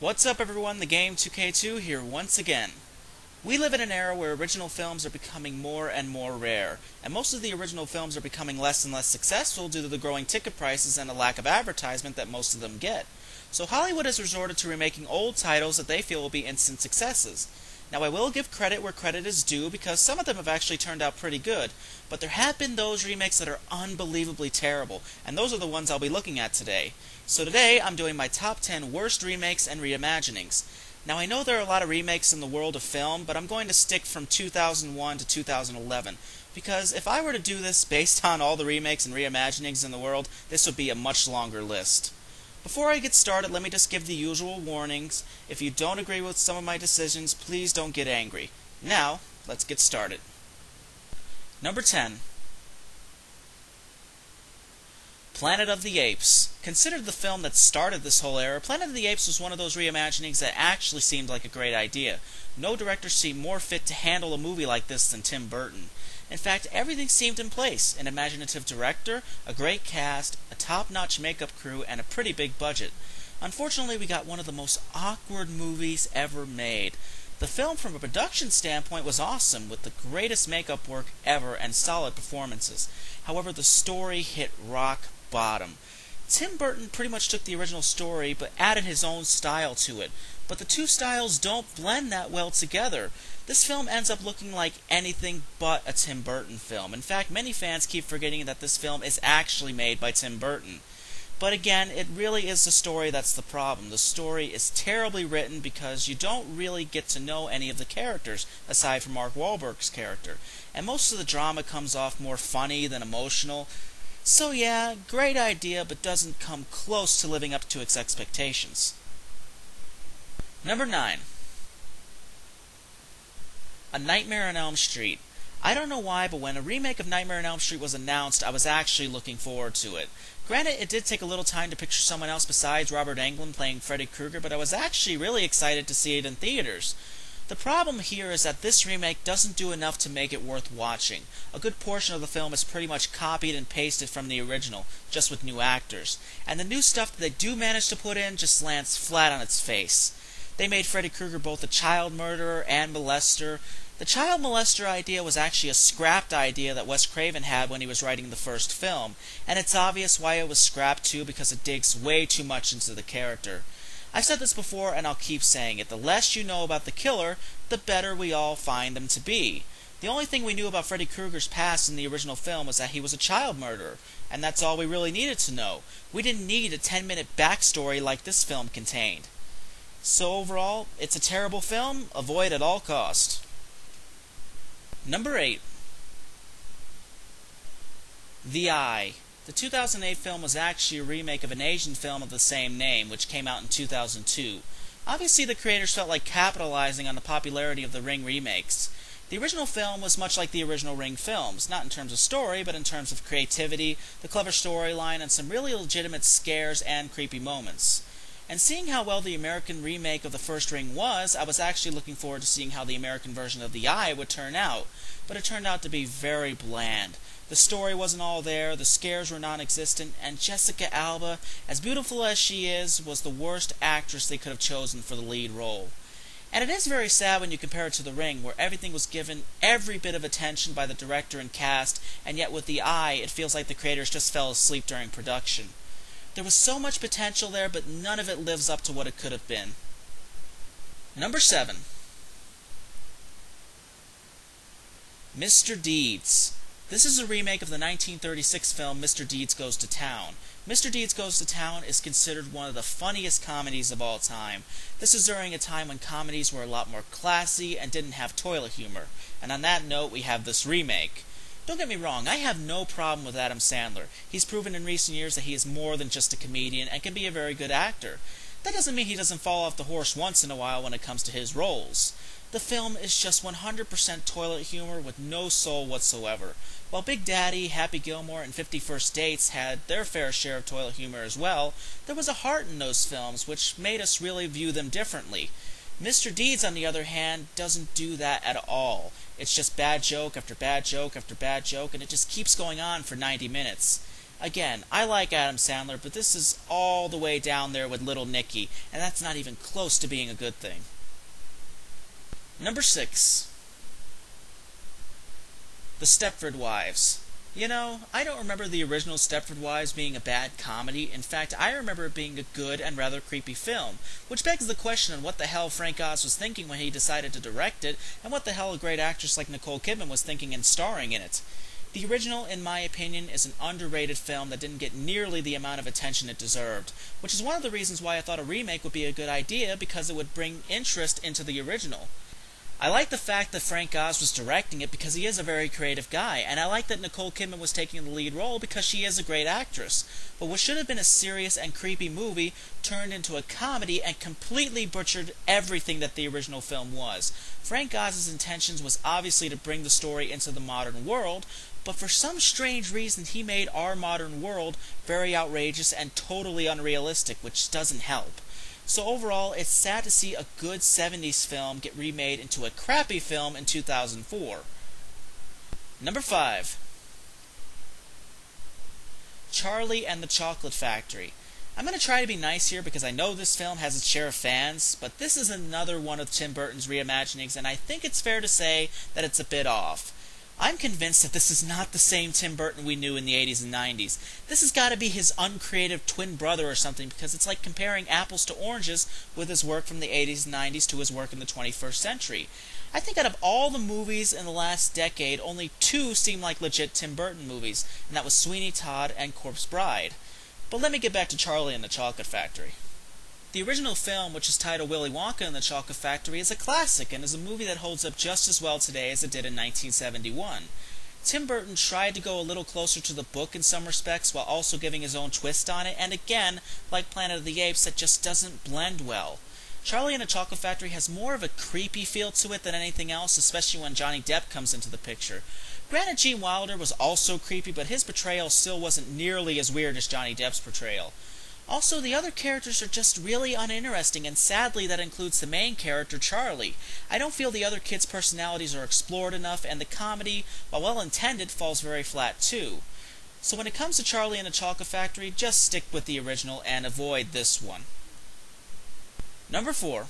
What's up everyone, the Game 2K2 here once again. We live in an era where original films are becoming more and more rare, and most of the original films are becoming less and less successful due to the growing ticket prices and a lack of advertisement that most of them get. So Hollywood has resorted to remaking old titles that they feel will be instant successes. Now I will give credit where credit is due because some of them have actually turned out pretty good, but there have been those remakes that are unbelievably terrible, and those are the ones I'll be looking at today. So today I'm doing my top 10 worst remakes and reimaginings. Now I know there are a lot of remakes in the world of film, but I'm going to stick from 2001 to 2011, because if I were to do this based on all the remakes and reimaginings in the world, this would be a much longer list. Before I get started, let me just give the usual warnings. If you don't agree with some of my decisions, please don't get angry. Now, let's get started. Number 10. Planet of the Apes. Considered the film that started this whole era, Planet of the Apes was one of those reimaginings that actually seemed like a great idea. No director seemed more fit to handle a movie like this than Tim Burton. In fact, everything seemed in place. An imaginative director, a great cast, a top-notch makeup crew, and a pretty big budget. Unfortunately, we got one of the most awkward movies ever made. The film from a production standpoint was awesome, with the greatest makeup work ever and solid performances. However, the story hit rock bottom. Tim Burton pretty much took the original story but added his own style to it. But the two styles don't blend that well together. This film ends up looking like anything but a Tim Burton film. In fact, many fans keep forgetting that this film is actually made by Tim Burton. But again, it really is the story that's the problem. The story is terribly written because you don't really get to know any of the characters, aside from Mark Wahlberg's character. And most of the drama comes off more funny than emotional. So yeah, great idea, but doesn't come close to living up to its expectations. Number 9. A Nightmare on Elm Street. I don't know why, but when a remake of Nightmare on Elm Street was announced, I was actually looking forward to it. Granted, it did take a little time to picture someone else besides Robert Englund playing Freddy Krueger, but I was actually really excited to see it in theaters. The problem here is that this remake doesn't do enough to make it worth watching. A good portion of the film is pretty much copied and pasted from the original, just with new actors. And the new stuff that they do manage to put in just lands flat on its face. They made Freddy Krueger both a child murderer and molester. The child molester idea was actually a scrapped idea that Wes Craven had when he was writing the first film, and it's obvious why it was scrapped too because it digs way too much into the character. I've said this before and I'll keep saying it, the less you know about the killer, the better we all find them to be. The only thing we knew about Freddy Krueger's past in the original film was that he was a child murderer, and that's all we really needed to know. We didn't need a 10-minute backstory like this film contained. So overall, it's a terrible film, avoid at all cost. Number 8. The Eye. The 2008 film was actually a remake of an Asian film of the same name, which came out in 2002. Obviously, the creators felt like capitalizing on the popularity of the Ring remakes. The original film was much like the original Ring films, not in terms of story, but in terms of creativity, the clever storyline, and some really legitimate scares and creepy moments. And seeing how well the American remake of the first Ring was, I was actually looking forward to seeing how the American version of The Eye would turn out, but it turned out to be very bland. The story wasn't all there, the scares were non-existent, and Jessica Alba, as beautiful as she is, was the worst actress they could have chosen for the lead role. And it is very sad when you compare it to The Ring, where everything was given every bit of attention by the director and cast, and yet with The Eye, it feels like the creators just fell asleep during production. There was so much potential there, but none of it lives up to what it could have been. Number 7. Mr. Deeds. This is a remake of the 1936 film Mr. Deeds Goes to Town. Mr. Deeds Goes to Town is considered one of the funniest comedies of all time. This is during a time when comedies were a lot more classy and didn't have toilet humor. And on that note, we have this remake. Don't get me wrong, I have no problem with Adam Sandler. He's proven in recent years that he is more than just a comedian and can be a very good actor. That doesn't mean he doesn't fall off the horse once in a while when it comes to his roles. The film is just 100% toilet humor with no soul whatsoever. While Big Daddy, Happy Gilmore, and 50 First Dates had their fair share of toilet humor as well, there was a heart in those films which made us really view them differently. Mr. Deeds, on the other hand, doesn't do that at all. It's just bad joke after bad joke after bad joke, and it just keeps going on for 90 minutes. Again, I like Adam Sandler, but this is all the way down there with Little Nicky, and that's not even close to being a good thing. Number 6. The Stepford Wives. You know, I don't remember the original Stepford Wives being a bad comedy. In fact, I remember it being a good and rather creepy film, which begs the question on what the hell Frank Oz was thinking when he decided to direct it, and what the hell a great actress like Nicole Kidman was thinking in starring in it. The original, in my opinion, is an underrated film that didn't get nearly the amount of attention it deserved, which is one of the reasons why I thought a remake would be a good idea, because it would bring interest into the original. I like the fact that Frank Oz was directing it because he is a very creative guy, and I like that Nicole Kidman was taking the lead role because she is a great actress. But what should have been a serious and creepy movie turned into a comedy and completely butchered everything that the original film was. Frank Oz's intentions was obviously to bring the story into the modern world, but for some strange reason he made our modern world very outrageous and totally unrealistic, which doesn't help. So overall, it's sad to see a good 70s film get remade into a crappy film in 2004. Number 5. Charlie and the Chocolate Factory. I'm going to try to be nice here because I know this film has its share of fans, but this is another one of Tim Burton's reimaginings, and I think it's fair to say that it's a bit off. I'm convinced that this is not the same Tim Burton we knew in the 80s and 90s. This has got to be his uncreative twin brother or something, because it's like comparing apples to oranges with his work from the 80s and 90s to his work in the 21st century. I think out of all the movies in the last decade, only 2 seem like legit Tim Burton movies, and that was Sweeney Todd and Corpse Bride. But let me get back to Charlie and the Chocolate Factory. The original film, which is titled Willy Wonka and the Chocolate Factory, is a classic and is a movie that holds up just as well today as it did in 1971. Tim Burton tried to go a little closer to the book in some respects while also giving his own twist on it, and again, like Planet of the Apes, that just doesn't blend well. Charlie and the Chocolate Factory has more of a creepy feel to it than anything else, especially when Johnny Depp comes into the picture. Granted, Gene Wilder was also creepy, but his portrayal still wasn't nearly as weird as Johnny Depp's portrayal. Also, the other characters are just really uninteresting, and sadly that includes the main character, Charlie. I don't feel the other kids' personalities are explored enough, and the comedy, while well intended, falls very flat too. So when it comes to Charlie and the Chocolate Factory, just stick with the original and avoid this one. Number 4.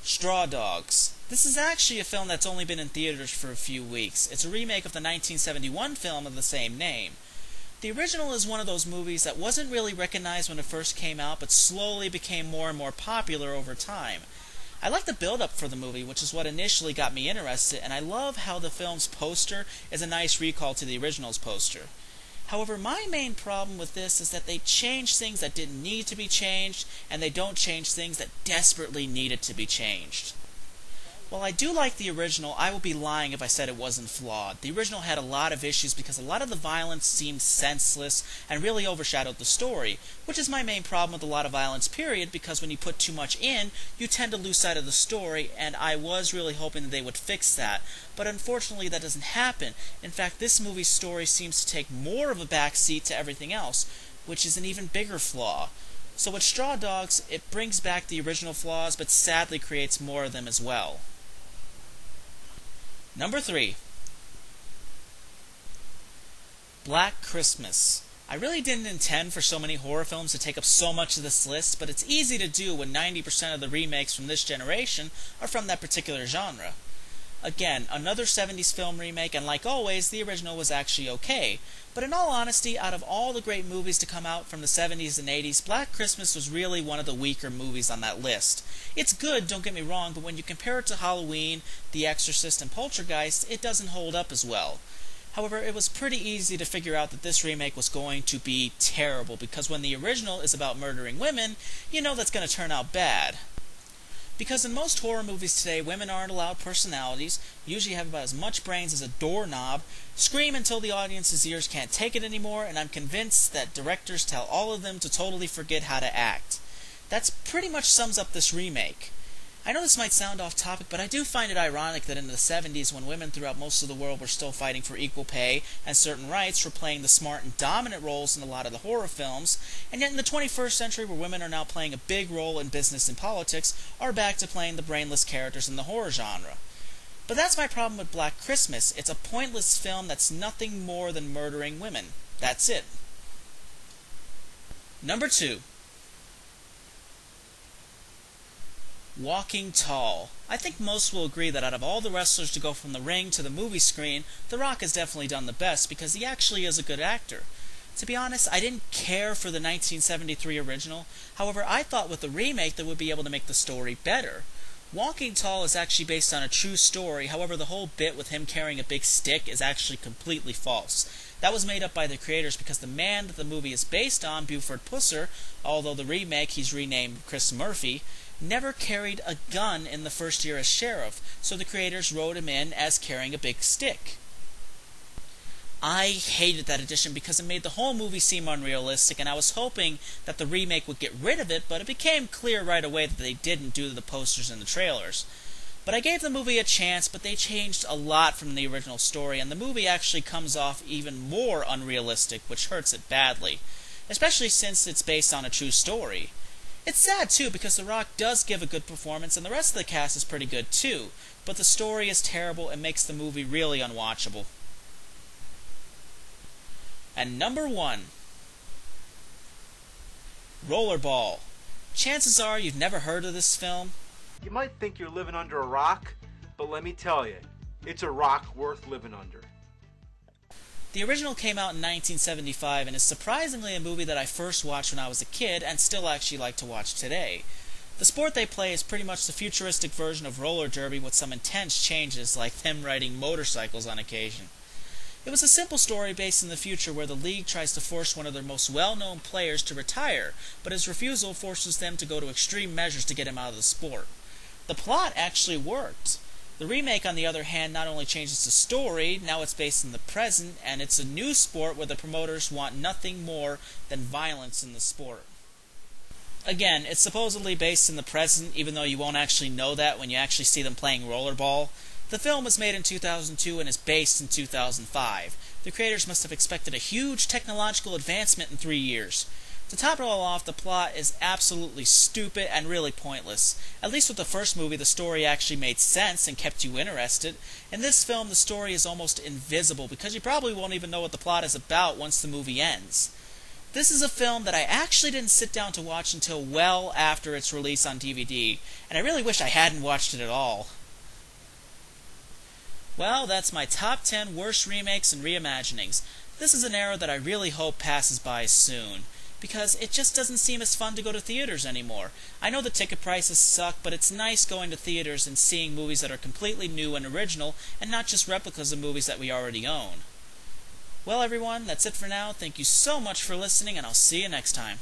Straw Dogs. This is actually a film that's only been in theaters for a few weeks. It's a remake of the 1971 film of the same name. The original is one of those movies that wasn't really recognized when it first came out, but slowly became more and more popular over time. I like the build-up for the movie, which is what initially got me interested, and I love how the film's poster is a nice recall to the original's poster. However, my main problem with this is that they change things that didn't need to be changed, and they don't change things that desperately needed to be changed. While I do like the original, I would be lying if I said it wasn't flawed. The original had a lot of issues because a lot of the violence seemed senseless and really overshadowed the story, which is my main problem with a lot of violence, period, because when you put too much in, you tend to lose sight of the story, and I was really hoping that they would fix that. But unfortunately, that doesn't happen. In fact, this movie's story seems to take more of a backseat to everything else, which is an even bigger flaw. So with Straw Dogs, it brings back the original flaws, but sadly creates more of them as well. Number 3. Black Christmas. I really didn't intend for so many horror films to take up so much of this list, but it's easy to do when 90% of the remakes from this generation are from that particular genre. Again, another 70s film remake, and like always, the original was actually okay. But in all honesty, out of all the great movies to come out from the 70s and 80s, Black Christmas was really one of the weaker movies on that list. It's good, don't get me wrong, but when you compare it to Halloween, The Exorcist, and Poltergeist, it doesn't hold up as well. However, it was pretty easy to figure out that this remake was going to be terrible, because when the original is about murdering women, you know that's going to turn out bad. Because in most horror movies today, women aren't allowed personalities, usually have about as much brains as a doorknob, scream until the audience's ears can't take it anymore, and I'm convinced that directors tell all of them to totally forget how to act. That's pretty much sums up this remake. I know this might sound off topic, but I do find it ironic that in the 70s, when women throughout most of the world were still fighting for equal pay and certain rights, were playing the smart and dominant roles in a lot of the horror films, and yet in the 21st century, where women are now playing a big role in business and politics, are back to playing the brainless characters in the horror genre. But that's my problem with Black Christmas. It's a pointless film that's nothing more than murdering women. That's it. Number 2. Walking Tall. I think most will agree that out of all the wrestlers to go from the ring to the movie screen, The Rock has definitely done the best because he actually is a good actor. To be honest, I didn't care for the 1973 original. However, I thought with the remake they would be able to make the story better. Walking Tall is actually based on a true story, however the whole bit with him carrying a big stick is actually completely false. That was made up by the creators because the man that the movie is based on, Buford Pusser, although the remake he's renamed Chris Murphy, never carried a gun in the first year as sheriff, so the creators wrote him in as carrying a big stick. I hated that addition because it made the whole movie seem unrealistic, and I was hoping that the remake would get rid of it, but it became clear right away that they didn't due to the posters and the trailers. But I gave the movie a chance, but they changed a lot from the original story, and the movie actually comes off even more unrealistic, which hurts it badly, especially since it's based on a true story. It's sad, too, because The Rock does give a good performance, and the rest of the cast is pretty good, too, but the story is terrible and makes the movie really unwatchable. And number 1. Rollerball. Chances are you've never heard of this film. You might think you're living under a rock, but let me tell you, it's a rock worth living under. The original came out in 1975 and is surprisingly a movie that I first watched when I was a kid and still actually like to watch today. The sport they play is pretty much the futuristic version of roller derby with some intense changes like them riding motorcycles on occasion. It was a simple story based in the future where the league tries to force one of their most well-known players to retire, but his refusal forces them to go to extreme measures to get him out of the sport. The plot actually worked. The remake, on the other hand, not only changes the story, now it's based in the present, and it's a new sport where the promoters want nothing more than violence in the sport. Again, it's supposedly based in the present, even though you won't actually know that when you actually see them playing rollerball. The film was made in 2002 and is based in 2005. The creators must have expected a huge technological advancement in 3 years. To top it all off, the plot is absolutely stupid and really pointless. At least with the first movie, the story actually made sense and kept you interested. In this film, the story is almost invisible because you probably won't even know what the plot is about once the movie ends. This is a film that I actually didn't sit down to watch until well after its release on DVD, and I really wish I hadn't watched it at all. Well, that's my top 10 worst remakes and reimaginings. This is an era that I really hope passes by soon, because it just doesn't seem as fun to go to theaters anymore. I know the ticket prices suck, but it's nice going to theaters and seeing movies that are completely new and original, and not just replicas of movies that we already own. Well, everyone, that's it for now. Thank you so much for listening, and I'll see you next time.